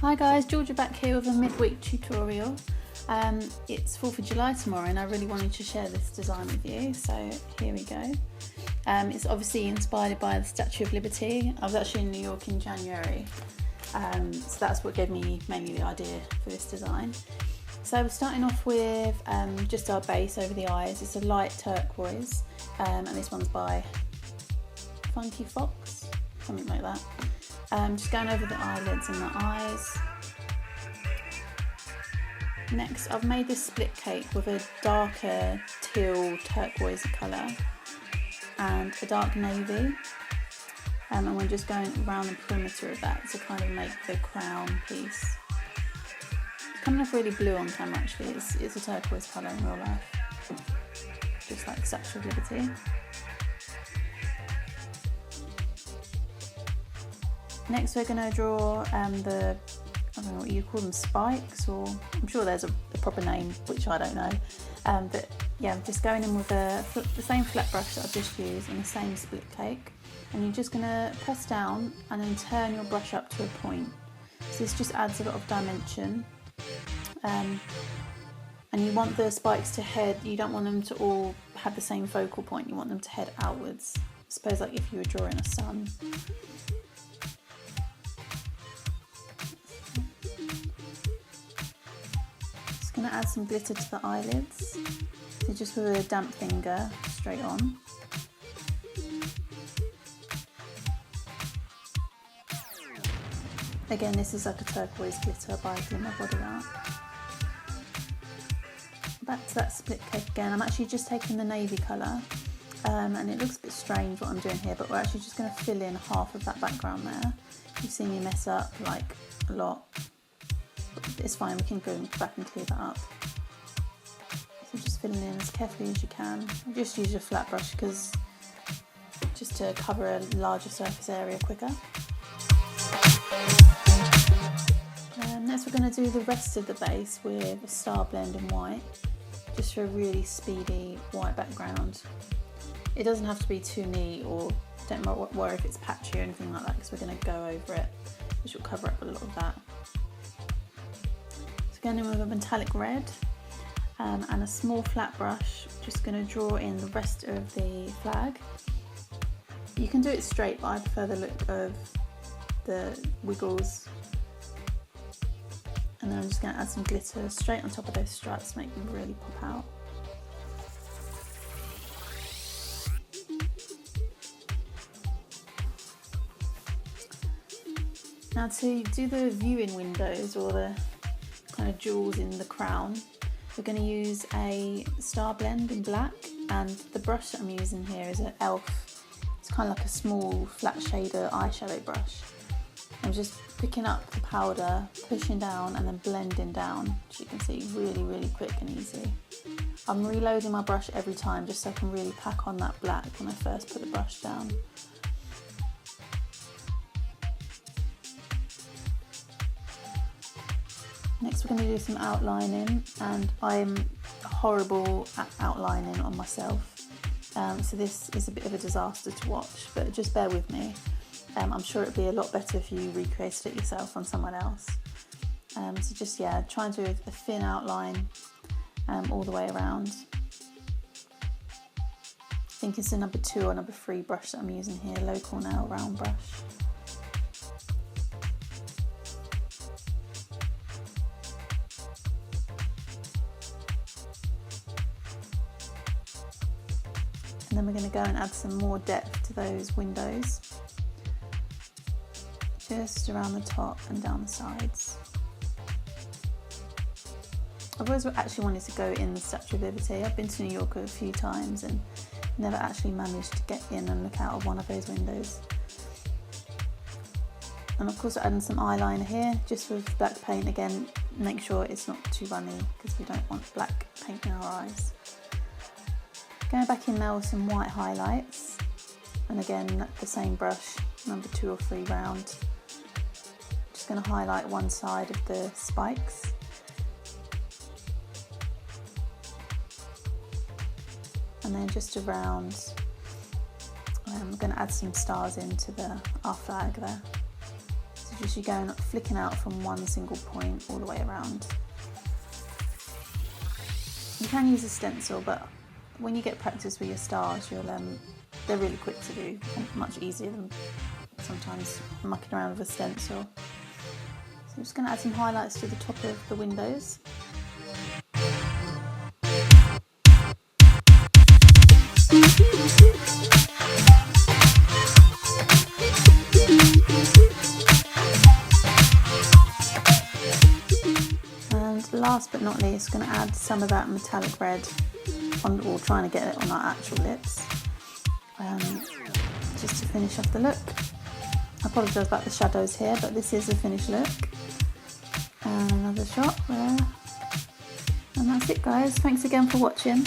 Hi guys, Georgia back here with a midweek tutorial. It's 4th of July tomorrow and I really wanted to share this design with you, so here we go. It's obviously inspired by the Statue of Liberty. I was actually in New York in January, so that's what gave me mainly the idea for this design. So we're starting off with just our base over the eyes. It's a light turquoise, and this one's by Funky Fox, something like that. Just going over the eyelids and the eyes. Next, I've made this split cake with a darker teal turquoise colour and a dark navy. And we're just going around the perimeter of that to kind of make the crown piece. It's coming off really blue on camera actually, it's a turquoise colour in real life. Just like Statue of Liberty. Next we're going to draw I don't know what you call them, spikes, or I'm sure there's a proper name which I don't know, but yeah, I'm just going in with the same flat brush that I've just used and the same split cake, and you're just going to press down and then turn your brush up to a point. So this just adds a lot of dimension, and you want the spikes to head, you don't want them to all have the same focal point, you want them to head outwards. I suppose like if you were drawing a sun. Going to add some glitter to the eyelids, so just with a damp finger straight on. Again, this is like a turquoise glitter by Glimmer Body Art. Back to that split cake again. I'm actually just taking the navy colour, and it looks a bit strange what I'm doing here, but we're actually just going to fill in half of that background there. You've seen me mess up like a lot. It's fine, we can go back and clear that up. So just filling in as carefully as you can. Just use your flat brush because just to cover a larger surface area quicker. Next we're going to do the rest of the base with a Starblend in white, just for a really speedy white background. It doesn't have to be too neat, or don't worry if it's patchy or anything like that, because we're going to go over it, which will cover up a lot of that. Going in with a metallic red and a small flat brush, just going to draw in the rest of the flag. You can do it straight, but I prefer the look of the wiggles. And then I'm just going to add some glitter straight on top of those stripes to make them really pop out. Now to do the viewing windows, or the kind of jewels in the crown, we're going to use a Starblend in black, and the brush that I'm using here is an e.l.f. It's kind of like a small flat shader eyeshadow brush. I'm just picking up the powder, pushing down and then blending down, as you can see, really quick and easy. I'm reloading my brush every time just so I can really pack on that black when I first put the brush down. Next we're going to do some outlining, and I'm horrible at outlining on myself, so this is a bit of a disaster to watch, but just bear with me. I'm sure it'd be a lot better if you recreated it yourself on someone else. So just try and do a thin outline all the way around. I think it's the number 2 or number 3 brush that I'm using here, Loew Cornell round brush. And then we're going to go and add some more depth to those windows, just around the top and down the sides. I've always actually wanted to go in the Statue of Liberty. I've been to New York a few times and never actually managed to get in and look out of one of those windows. And of course we're adding some eyeliner here, just with black paint. Again, make sure it's not too runny because we don't want black paint in our eyes. Going back in now with some white highlights, and again the same brush, number 2 or 3 round. Just going to highlight one side of the spikes. And then just around, I'm going to add some stars into our flag there. So just you're going flicking out from one single point all the way around. You can use a stencil, but when you get practice with your stars, you'll they're really quick to do and much easier than sometimes mucking around with a stencil. So I'm just going to add some highlights to the top of the windows. And last but not least, going to add some of that metallic red on, or trying to get it on our actual lips, just to finish off the look. I apologise about the shadows here, but this is the finished look. And another shot there. And that's it, guys. Thanks again for watching.